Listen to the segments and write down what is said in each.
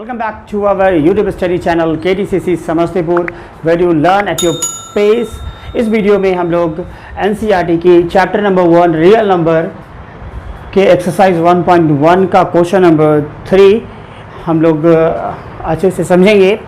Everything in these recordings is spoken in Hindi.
Welcome back to our YouTube study channel KTCC Samastipur where you learn at your pace। इस वीडियो में हम लोग NCERT की चैप्टर नंबर 1 रियल नंबर के एक्सरसाइज 1.1 का क्वेश्चन नंबर 3 हम लोग अच्छे से समझेंगे।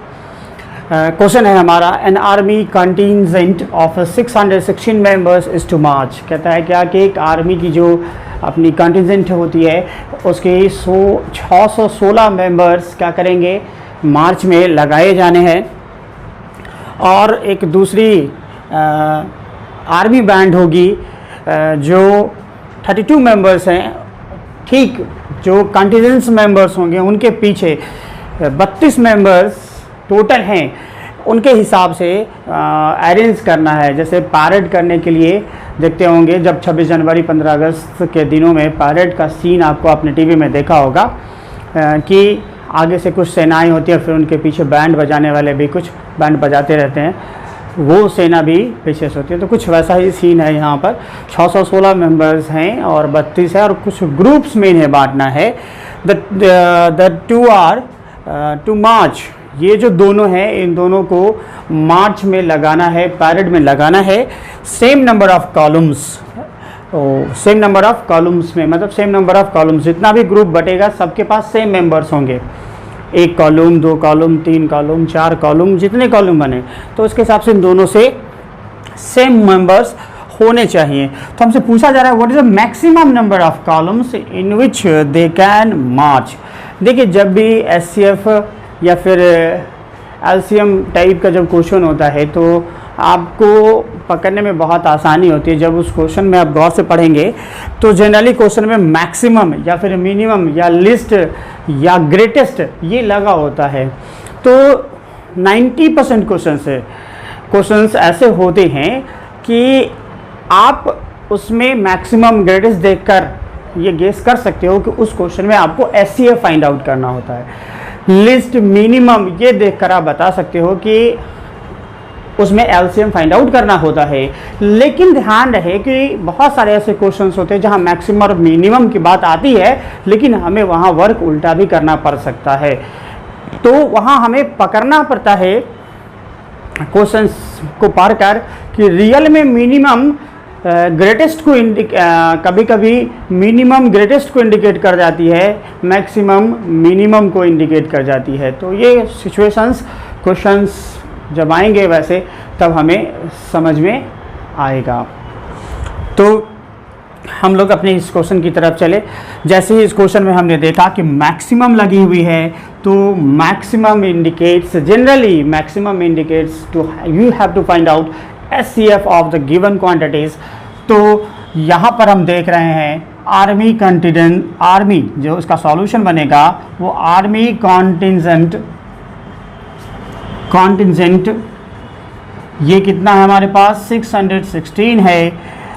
क्वेश्चन है हमारा, an army contingent of 616 members is to march. कहता है क्या कि एक आर्मी की जो अपनी कंटिजेंट होती है उसके 616 मेंबर्स क्या करेंगे, मार्च में लगाए जाने हैं। और एक दूसरी आर्मी बैंड होगी जो 32 मेंबर्स हैं, ठीक जो कंटिजेंट्स मेंबर्स होंगे उनके पीछे 32 मेंबर्स टोटल हैं, उनके हिसाब से अरेंज करना है। जैसे पैरेड करने के लिए देखते होंगे जब 26 जनवरी 15 अगस्त के दिनों में पैरेड का सीन आपको अपने टीवी में देखा होगा कि आगे से कुछ सेनाएं होती हैं, फिर उनके पीछे बैंड बजाने वाले भी कुछ बैंड बजाते रहते हैं, वो सेना भी पीछे से होती है। तो कुछ वैसा ही सीन है यहाँ पर। 616 मेंबर्स हैं और 32 है और कुछ ग्रुप्स में इन्हें बांटना है। द टू आर टू मार्च, ये जो दोनों हैं इन दोनों को मार्च में लगाना है, पैरेड में लगाना है। Same number of columns, same number of columns में मतलब सेम नंबर ऑफ कॉलम्स, जितना भी ग्रुप बटेगा सबके पास सेम मेंबर्स होंगे। 1 कॉलम, 2 कॉलम, 3 कॉलम, 4 कॉलम, जितने कॉलम बने तो उसके हिसाब से इन दोनों से सेम मेंबर्स होने चाहिए। तो हमसे पूछा जा रहा है what is the maximum number of columns in which they can march. देखिए जब भी SCF या फिर LCM टाइप का जब क्वेश्चन होता है तो आपको पकड़ने में बहुत आसानी होती है। जब उस क्वेश्चन में आप गौर से पढ़ेंगे तो जनरली क्वेश्चन में मैक्सिमम या फिर मिनिमम या लिस्ट या ग्रेटेस्ट ये लगा होता है। तो 90% क्वेश्चंस ऐसे होते हैं कि आप उसमें मैक्सिमम ग्रेटेस्ट देखकर ये गेस कर सकते हो कि उस क्वेश्चन में आपको SCF फाइंड आउट करना होता है। लिस्ट मिनिमम ये देखकर आप बता सकते हो कि उसमें LCM फाइंड आउट करना होता है। लेकिन ध्यान रहे कि बहुत सारे ऐसे क्वेश्चंस होते हैं जहां मैक्सिमम और मिनिमम की बात आती है, लेकिन हमें वहां वर्क उल्टा भी करना पड़ सकता है। तो वहां हमें पकड़ना पड़ता है क्वेश्चंस को पढ़कर कि रियल में मिनिमम ग्रेटेस्ट को कभी कभी मिनिमम ग्रेटेस्ट को इंडिकेट कर जाती है, मैक्सिमम मिनिमम को इंडिकेट कर जाती है। तो ये सिचुएशंस क्वेश्चंस जब आएंगे वैसे तब हमें समझ में आएगा। तो हम लोग अपने इस क्वेश्चन की तरफ चले। जैसे ही इस क्वेश्चन में हमने देखा कि मैक्सिमम लगी हुई है तो maximum indicates, generally maximum indicates to you have to find out SCF of the given quantities. तो यहाँ पर हम देख रहे हैं आर्मी कंटिजेंट, आर्मी जो इसका सॉल्यूशन बनेगा वो आर्मी कॉन्टिजेंट ये कितना है हमारे पास 616 है।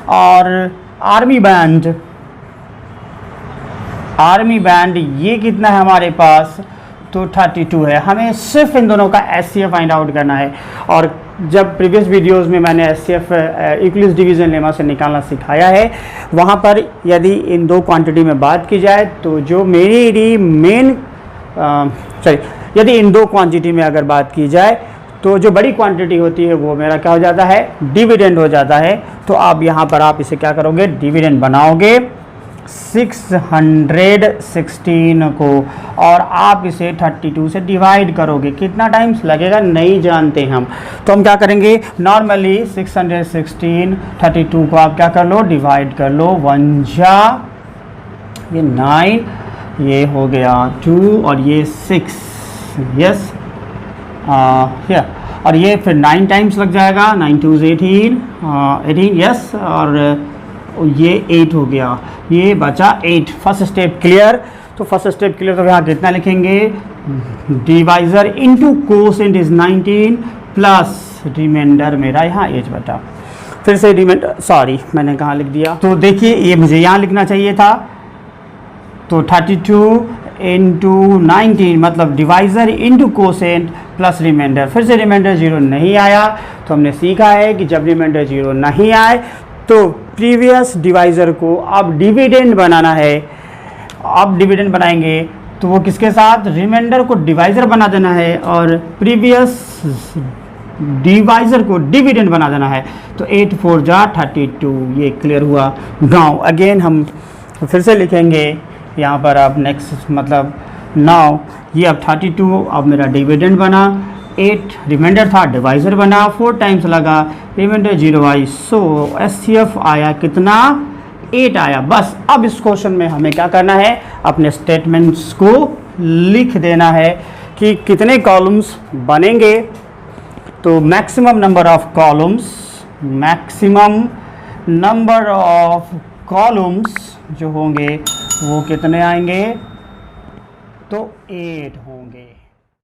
और आर्मी बैंड ये कितना है हमारे पास तो 32 है। हमें सिर्फ इन दोनों का SCF फाइंड आउट करना है। और जब प्रीवियस वीडियोस में मैंने SCF यूक्लिड्स डिवीज़न लेमा से निकालना सिखाया है, वहाँ पर यदि इन दो क्वांटिटी में बात की जाए तो जो मेरी यदि इन दो क्वांटिटी में अगर बात की जाए तो जो बड़ी क्वांटिटी होती है वो मेरा क्या हो जाता है, डिविडेंड हो जाता है। तो आप यहाँ पर आप इसे क्या करोगे, डिविडेंड बनाओगे 616 को और आप इसे 32 से डिवाइड करोगे। कितना टाइम्स लगेगा नहीं जानते हम, तो हम क्या करेंगे, नॉर्मली 616 32 को आप क्या कर लो, डिवाइड कर लो। 1 जा ये 9, ये हो गया 2 और ये 6, यस और ये फिर 9 टाइम्स लग जाएगा। 9 2 18 यस और ये 8 हो गया, ये बचा 8। First step clear. तो फर्स्ट स्टेप क्लियर तो यहाँ कितना लिखेंगे, divisor into quotient is 19 plus remainder मेरा यहाँ 8 बटा, फिर से रिमाइंडर, सॉरी मैंने कहाँ लिख दिया, तो देखिए ये मुझे यहाँ लिखना चाहिए था। तो 32 इंटू 19 मतलब divisor into quotient plus remainder, फिर से रिमाइंडर 0 नहीं आया। तो हमने सीखा है कि जब रिमाइंडर 0 नहीं आए तो प्रीवियस डिवाइज़र को अब डिविडेंड बनाना है। अब डिविडेंड बनाएंगे तो वो किसके साथ, रिमाइंडर को डिवाइज़र बना देना है और प्रीवियस डिवाइज़र को डिविडेंड बना देना है। तो 8 4 जा 32, ये क्लियर हुआ गाँव। अगेन हम फिर से लिखेंगे यहाँ पर। अब नेक्स्ट मतलब नाउ ये अब 32 अब मेरा डिविडेंड बना, 8 रिमाइंडर था, डिवाइज़र बना, 4 टाइम्स लगा, रिमाइंडर 0 आई। सो एचसीएफ आया कितना, 8 आया। बस अब इस क्वेश्चन में हमें क्या करना है, अपने स्टेटमेंट्स को लिख देना है कि कितने कॉलम्स बनेंगे। तो maximum number of columns, maximum number of columns जो होंगे वो कितने आएंगे, तो 8